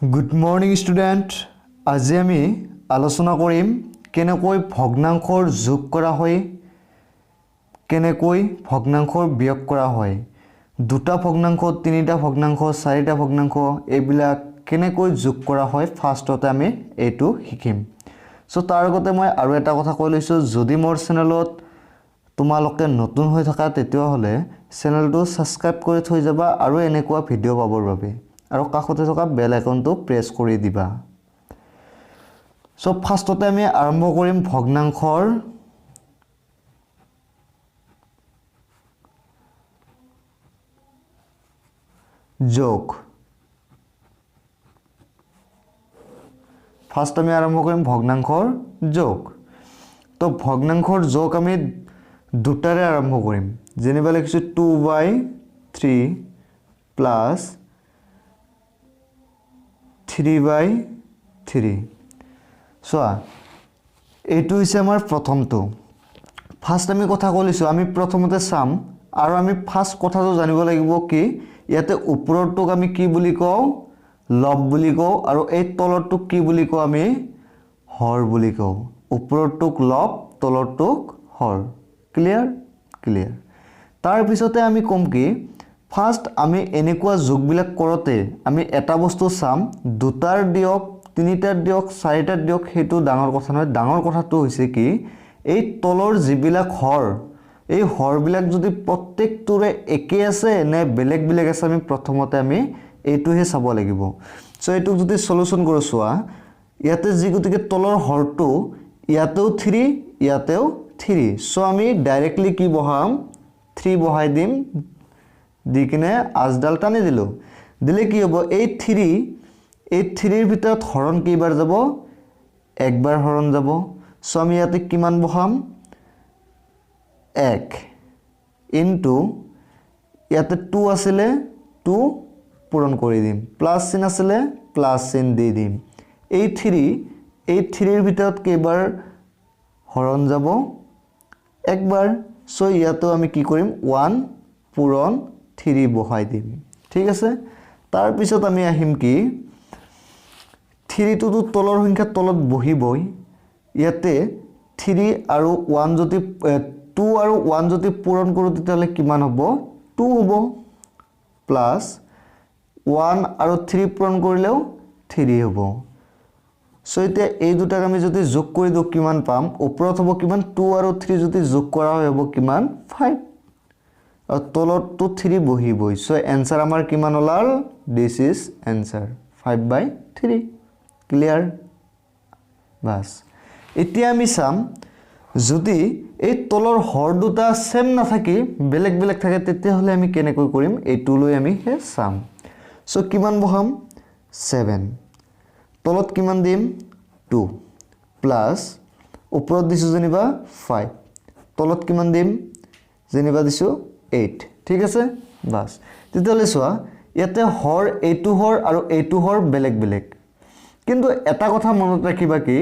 Good morning student. আজি আমি আলোচনা কৰিম কেনেকৈ ভগ্নাংশৰ যোগ কৰা হয় কেনেকৈ ভগ্নাংশৰ বিয়োগ কৰা হয় দুটা ভগ্নাংশ তিনিটা ভগ্নাংশ চাৰিটা ভগ্নাংশ এইবিলাক কেনেকৈ যোগ কৰা হয় ফাৰ্ষ্টতে আমি এইটো শিকিম সো তাৰ আগতে মই আৰু এটা কথা কৈ লৈছো যদি মোৰ চেনেলত তোমালোকে নতুন হৈ থকা তেতিয়া হলে চেনেলটো সাবস্ক্ৰাইব কৰি থৈ যাবা আৰু এনেকুৱা ভিডিও পাবৰ বাবে আৰু কাষতে থকা বেল আইকনটো প্ৰেছ কৰি দিবা সো ফাৰ্ষ্টতে আমি আৰম্ভ কৰিম ভগ্নাংশৰ যোগ ফাৰ্ষ্ট আমি আৰম্ভ কৰিম ভগ্নাংশৰ যোগ তো ভগ্নাংশৰ যোগ আমি দুটাৰে আৰম্ভ কৰিম যেনিবা লিখিছো 2/3 প্লাস 3/3 সোয়া এইটো হৈছে আমাৰ প্ৰথমটো ফাৰ্ষ্ট আমি কথা কলিছো আমি প্ৰথমতে সাম আৰু আমি ফাৰ্ষ্ট কথাটো জানিব লাগিব কি ইয়াতে ওপৰৰটোক আমি কি বুলি কও লব বুলি কও আৰু এই তলৰটোক কি বুলি কও আমি হৰ বুলি কও ওপৰৰটোক লব তলৰটোক হৰ ক্লিয়াৰ তাৰ পিছতে আমি কম কি ফাৰ্ষ্ট আমি এনেকুৱা যোগবিলাক কৰতে আমি এটা বস্তু সাম দুটাৰ দিয়ক তিনিটাৰ দিয়ক চাৰিটাৰ দিয়ক হেতু ডাঙৰ কথা নহয় ডাঙৰ কথাটো হৈছে কি এই তলৰ জিবিলাক হৰ এই হৰবিলাক যদি প্ৰত্যেকটোৰে একে আছে নে বেলেগ বেলেগ আছে আমি প্ৰথমতে আমি এইটোহে চাব লাগিব সো এইটো যদি সলিউশন কৰো সোৱা ইয়াতে যি গতিকে তলৰ হৰটো ইয়াতেও 3 ইয়াতেও 3 সো আমি ডাইৰেক্টলি কি বহাম 3 বহাই দিম দিকিনে আজডাল টানি দিলো দিলে কি হ'ব এই 3 এর ভিতৰত হৰণ কেইবাৰ যাব একবাৰ হৰণ যাব সো আমি ইয়াতে কিমান বহাম 1 ইনটু ইয়াতে 2 আছিলে 2 পূৰণ কৰি দিম প্লাস চিন আছিলে প্লাস চিন দি দিম এই 3 এর ভিতৰত কেইবাৰ হৰণ যাব একবাৰ সো ইয়াতো আমি কি কৰিম 1 পূৰণ 3 বহাই দিম ঠিক আছে তাৰ পিছত আমি আহিম কি 3 টো তলৰ সংখ্যা তলত বহিবই ইয়াতে 3 আৰু 1 যদি 2 আৰু 1 যদি পূৰণ কৰো তেতিয়ালে কিমান হ'ব 2 হ'ব প্লাস 1 আৰু 3 পূৰণ কৰিলেও 3 হ'ব সো এতিয়া এই দুটাক আমি যদি যোগ কৰি দিও কিমান পাম ওপৰত হ'ব কিমান 2 আৰু 3 যদি যোগ কৰা হয় হ'ব কিমান 5 আৰু তলৰটো 3 বহিবই সো आंसर আমাৰ কিমান ওলাল দিস ইজ आंसर 5/3 ক্লিয়াৰ বাস এতিয়া আমি চাম যদি এই তলৰ হৰ দুটা সেম না থাকি বেলেগ বেলেগ থাকে তেতিয়া হলে আমি কেনেকৈ কৰিম এইটো লৈ আমি হে চাম সো কিমান বহাম 7 তলত কিমান দিম 2 প্লাস ওপৰত দিছো জেনিবা 5 তলত কিমান দিম জেনিবা দিছো 8 ঠিক আছে বাস তেতিয়ালে সোৱা ইয়াতে হৰ এইটো হৰ আৰু এইটো হৰ বেলেগ বেলেগ কিন্তু এটা কথা মনত ৰাখিবা কি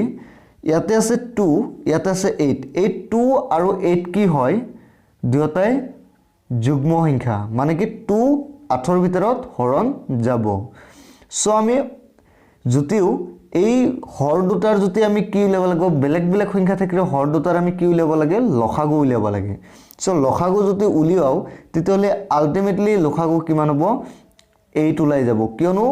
ইয়াতে আছে 2 ইয়াতে আছে 8 এই 2 আৰু 8 কি হয় দুটাই যুগ্ম সংখ্যা মানে কি 2 8 ৰ ভিতৰত হৰণ যাব সো আমি যতিও এই হৰ দুটাৰ যদি আমি কি উলিয়াব লাগিব বেলেগ বেলেগ সংখ্যা থাকিলে হৰ দুটাৰ আমি কি উলিয়াব লাগে লসাগু উলিয়াব লাগে সো লসাগু যদি উলিয়াও তেতিয়ালে আলটিমেটলি লসাগু কিমান হ'ব 8 ওলাই যাব কিয়নো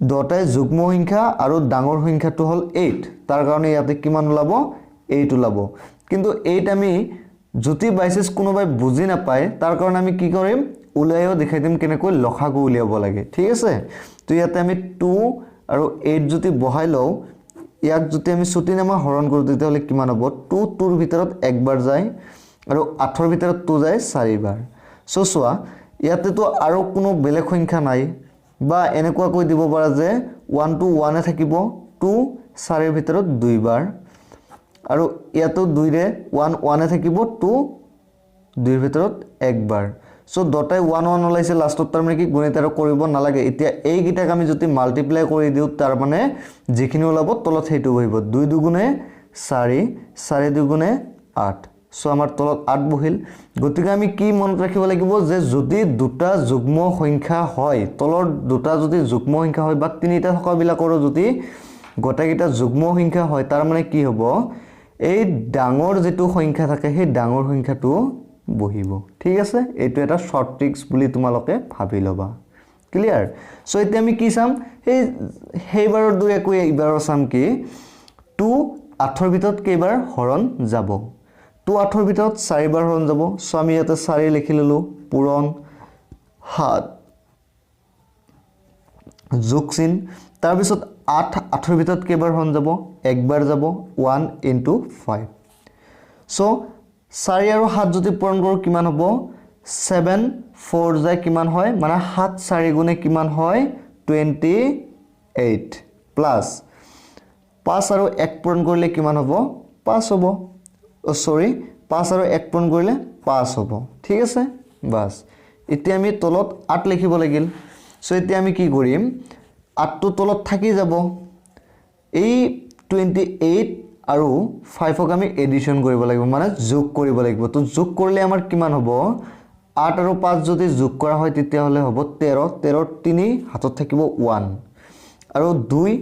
দুটাই যুগ্ম সংখ্যা আৰু ডাঙৰ সংখ্যাটো হল 8 তাৰ কাৰণে ইয়াতে কিমান ওলাব 8 ওলাব কিন্তু 8 আমি যদি বাইসেস কোনোবাই বুজি না পায় তাৰ কাৰণে আমি কি কৰিম উলিয়াও দেখাই দিম কেনেকৈ লসাগু উলিয়াব লাগে ঠিক আছে তো ইয়াতে আমি 2 আৰু 8 যদি বহাই লও ইয়াক যদি আমি ছুটি নামা হৰণ কৰো তেতিয়ালে কিমান হ'ব 2 2 ৰ ভিতৰত একবাৰ যায় আৰু 8 ৰ ভিতৰত 2 যায় 4 বাৰ সো সোৱা ইয়াতে তো আৰু কোনো বেলেগ সংখ্যা নাই বা এনেকুৱা কৈ দিব পাৰা যে 1 to 1 এ থাকিব 2 4 ৰ ভিতৰত 2 বাৰ আৰু ইয়াতো 2 ৰে 1 1 এ থাকিব 2 2 ৰ ভিতৰত একবাৰ সো দটাই 1 1 ওলাইছে লাষ্টত তাৰ মানে কি গণিত আৰু কৰিব নালাগে এতিয়া এই গিটাক আমি যদি মাল্টিপ্লাই কৰি দিও তাৰ মানে যিখিনি ওলাব তলত হেতু বহিব 2 দুগুণে 4 4 দুগুণে 8 সো আমাৰ তলত 8 বহিল গতিকে আমি কি মনত ৰাখিব লাগিব যে যদি দুটা যুগ্ম সংখ্যা হয় তলৰ দুটা যদি যুগ্ম সংখ্যা হয় বা তিনিটা থকা বিলাকৰ যদি গোটেইকেইটা যুগ্ম সংখ্যা হয় তাৰ মানে কি হ'ব এই ডাঙৰ যেটো সংখ্যা থাকে সেই ডাঙৰ সংখ্যাটো বহিব ঠিক আছে এইটো এটা শৰ্ট ট্ৰিক্স বুলি তোমালোকে ভাবি লবা ক্লিয়াৰ সো এতিয়া আমি কি চাম সেইবাৰৰ দৰে কৈ এইবাৰৰ চাম কি 2 8 ৰ ভিতৰত কেইবাৰ হৰণ যাব 2 8 ৰ ভিতৰত 4 বাৰ হৰণ যাব সো আমি ইয়াতে 4 লিখি ললো পূৰণ 7 যোগচিন তাৰ পিছত 8 8 ৰ ভিতৰত কেইবাৰ হৰণ যাব একবাৰ যাব 1 into 5 সো 4 আৰু 7 যদি পূৰণ কৰো কিমান হ'ব 7 4 যায় কিমান হয় মানে 7 4 গুণে কিমান হয় 28 প্লাস 5 আৰু 1 পূৰণ কৰিলে কিমান হ'ব 5 হ'ব সৰি 5 আৰু 1 পূৰণ কৰিলে 5 হ'ব ঠিক আছে বাস এতিয়া আমি তলত 8 লিখিব লাগিল সো এতিয়া আমি কি কৰিম 8 টো তলত থাকি যাব এই 28 আৰু 5 ক আমি এডিশন কৰিব লাগিব মানে যোগ কৰিব লাগিব তো যোগ কৰিলে আমাৰ কিমান হ'ব 8 আৰু 5 যদি যোগ কৰা হয় তেতিয়া হলে হ'ব 13 13 3 হাতত থাকিব 1 আৰু 2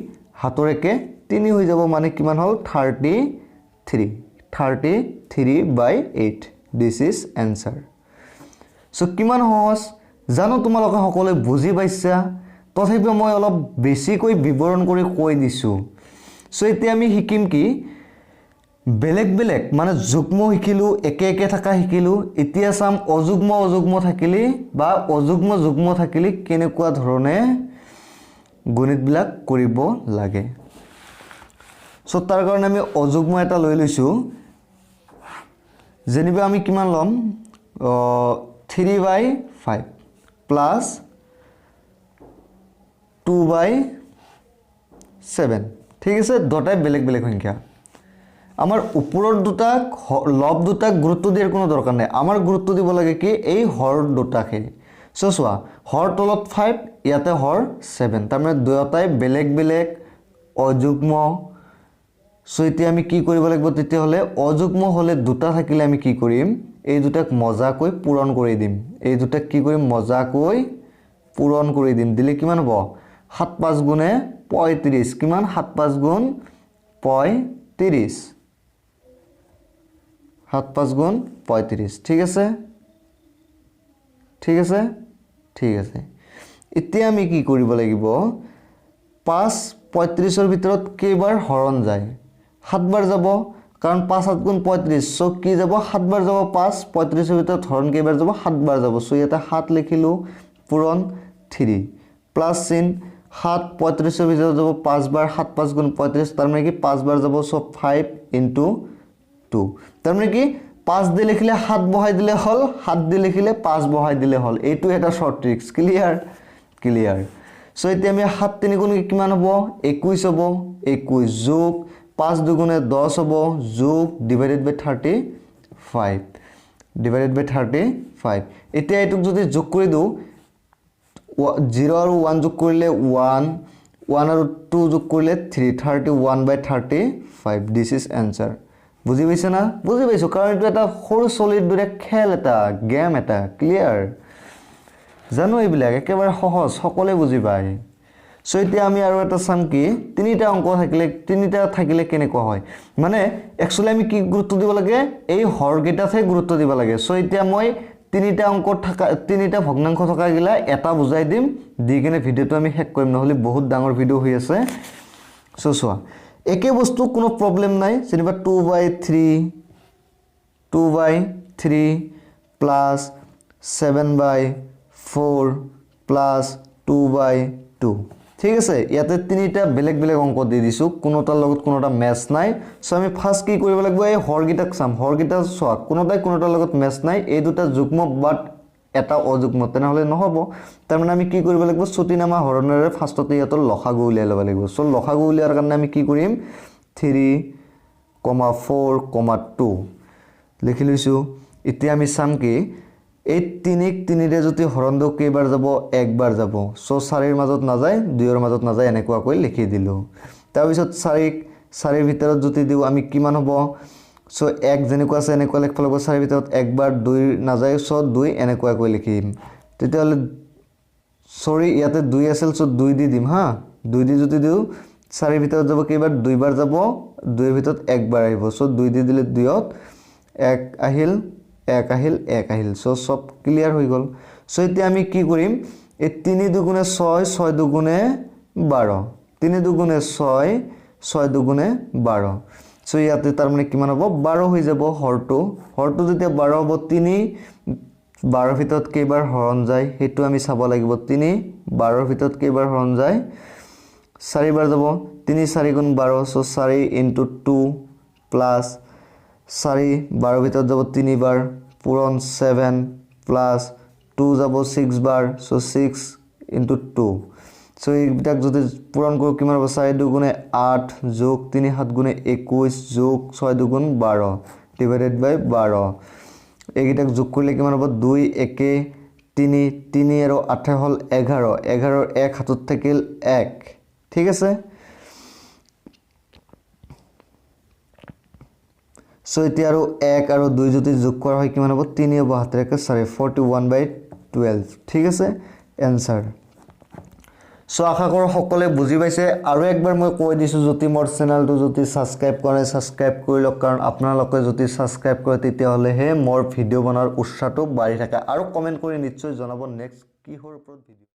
হাতৰ একে 3 হৈ যাব মানে কিমান হল 33/8 দিস ইজ আনসাৰ সো কিমান সহজ জানো তোমালোকে সকলে বুজি পাইছা তথাপিও মই অলপ বেছিকৈ বিৱৰণ কৰি কৈ দিছো সো এতিয়া আমি শিকিম কি বেলেগ বেলেগ মানে যুগ্ম শিকিলো একে একে থাকা শিকিলো এতিয়া সাম অযুগ্ম থাকিলি বা অযুগ্ম যুগ্ম থাকিলি কেনেকুৱা ধৰণে গণিত বিলাক কৰিব লাগে সো তাৰ কাৰণে আমি অযুগ্ম এটা লৈ লৈছো যেনিবা আমি কিমান লম 3/5 প্লাস 2/7 ঠিক আছে দুটাই বেলেগ বেলেগ সংখ্যা আমাৰ ওপৰৰ দুটা লব দুটা গুৰুত্ব দিয়াৰ কোনো দৰকাৰ নাই আমাৰ গুৰুত্ব দিব লাগে কি এই হৰ দুটাকে সো সোৱা হৰ তলত 5 ইয়াতে হৰ 7 তাৰ মানে দুটাই বেলেগ বেলেগ অযুগ্ম সো এতিয়া আমি কি কৰিব লাগিব তেতিয়া হলে অযুগ্ম হলে দুটা থাকিলে আমি কি কৰিম এই দুটাক মজাকৈ পূৰণ কৰি দিম এই দুটাক কি কৰিম মজাকৈ পূৰণ কৰি দিম দিলে কিমান হ'ব 7 5 গুণে 35 কিমান 7 5 গুণ 35 7 5 গুণ 35 ঠিক আছে এতিয়া আমি কি কৰিব লাগিব 5 35 ৰ ভিতৰত কেইবাৰ হৰণ যায় 7 বাৰ যাব কাৰণ 5 7 গুণ 35 সো কি যাব 7 বাৰ যাব 5 35 ৰ ভিতৰত হৰণ কেইবাৰ যাব 7 বাৰ যাব সো এটা 7 লিখিলো পূৰণ 3 প্লাস চিন 7 35 ৰ ভিতৰত যাব 5 বাৰ 7 5 গুণ 35 তাৰ মানে কি 5 বাৰ যাব সো 5 into 2 তাৰ মানে কি 5 দি লিখিলে 7 বহাই দিলে হল 7 দি লিখিলে 5 বহাই দিলে হল এইটো এটা শৰ্ট ট্ৰিক্স ক্লিয়াৰ সো এতিয়া আমি 7 3 গুণ কিমান হ'ব 21 হ'ব 21 যোগ 5 দুগুণে 10 হ'ব যোগ ডিভাইডেড বাই 35 এতিয়া এটুক যদি যোগ কৰি দিও 0 আৰু 1 যোগ কৰিলে 1 আৰু 2 যোগ কৰিলে 3 31/35 দিস ইজ আনসাৰ বুজি পাইছা না বুজি পাইছো কাৰণ এটা এটা সৰু সলিড দৰে খেল এটা গেম এটা ক্লিয়াৰ জানো এইবিলাক একেবাৰে সহজ সকলে বুজি পায় সো এতিয়া আমি আৰু এটা চাম কি তিনিটা অংক থাকিলে কেনেকুৱা হয় মানে একচুয়ালি আমি কি গুৰুত্ব দিব লাগে এই হৰগেটাতে গুৰুত্ব দিব লাগে সো এতিয়া মই তিনিটা অংক থাকা তিনিটা ভগ্নাংশ থকা গিলা এটা বুজাই দিম দি কিনে ভিডিওটো আমি শেষ কৰিম নহলে বহুত ডাঙৰ ভিডিও হৈ আছে সো সোৱা একে বস্তু কোনো প্ৰবলেম নাই যেনিবা 2/3 প্লাস 7/4 প্লাস 2/2 ঠিক আছে ইয়াতে তিনিটা বেলেগ বেলেগ অংক দি দিছো কোনোটাৰ লগত কোনোটা ম্যাচ নাই সো আমি ফাৰ্স্ট কি কৰিব লাগিব এই হৰগিটাক চাম হৰগিটা সোৱা কোনোটাৰ লগত ম্যাচ নাই এই দুটা যুগ্ম বাট এটা অযুগ্ম তেনেহলে নহব তাৰ মানে আমি কি কৰিব লাগিব ছুটিনামা হৰণৰে ফাৰ্ষ্টতে ইয়াতৰ লসাগু উলিয়াই ল'ব লাগিব সো লসাগু উলিয়াৰ কাৰণে আমি কি কৰিম 3,4,2 লিখি লৈছো এতিয়া আমি চাম কি এই 3 ৰে যদি হৰণ দিও কেইবাৰ যাব একবাৰ যাব সো 4 ৰ মাজত না যায় 2 ৰ মাজত না যায় এনেকুৱা কৈ লিখি দিলো তাৰ পিছত 4 ৰ ভিতৰত যদি দিও আমি কিমান হ'ব সো 1 যেনেকুৱা আছে এনেকুৱা লিখিব লাগিব 4 ভিতৰত একবাৰ 2 নাযায় সো 2 এনেকুৱাকৈ লিখি দিম তেতিয়াহ'লে সৰি ইয়াতে 2 আছিল সো 2 দি দিম হা 2 দি যদি দিও 4 ভিতৰত যাব কেইবাৰ 2 বাৰ যাব 2 ভিতৰত একবাৰ আহিব সো 2 দি দিলে 2ত 1 আহিল 1 আহিল 1 আহিল সো সব ক্লিয়াৰ হৈ গল সো এতিয়া আমি কি কৰিম এই 3 দুগুণে 6 6 দুগুণে 12 3 দুগুণে 6 6 দুগুণে 12 সো ইয়াতে তাৰ মানে কিমান হ'ব 12 হৈ যাব হৰটো যেতিয়া 12 হ'ব 3 12 ভিতৰত কেইবাৰ হৰণ যায় হেতু আমি চাব লাগিব 3 12 ভিতৰত কেইবাৰ হৰণ যায় 4 বাৰ যাব 3 4 গুণ 12 সো 4 * 2 প্লাস 4 12 ভিতৰত যাব 3 বাৰ পূৰণ 7 প্লাস 2 যাব 6 বাৰ সো 6 * 2 সো এইবিলাক যদি পূৰণ কৰো কিমান হ'ব 4 দুগুণে 8 যোগ 3 7 গুণে 21 যোগ 6 দুগুণ 12 ডিভাইডেড বাই 12 এইগিটাক যোগ কৰিলে কিমান হ'ব 2 1 3 3 আৰু 8 হল 11 11 ৰ 1 হাতত থাকিল 1 ঠিক আছে সো এতিয়া আৰু 1 আৰু 2 যদি যোগ কৰা হয় কিমান হ'ব 3 হ'ব হাতেৰে 41/12 ঠিক আছে এনসাৰ সো আশা কৰো সকলে বুজি পাইছে আৰু একবাৰ মই কৈ দিছো যদি মোৰ চেনেলটো যদি সাবস্ক্ৰাইব কৰে সাবস্ক্ৰাইব কৰি লওক কাৰণ আপোনালোকে যদি সাবস্ক্ৰাইব কৰে তেতিয়া হলে হে মোৰ ভিডিও বনাৰ উৎসাহটো বাঢ়ি থাকে আৰু কমেন্ট কৰি নিশ্চয় জনাব নেক্সট কিহৰ ওপৰত ভিডিও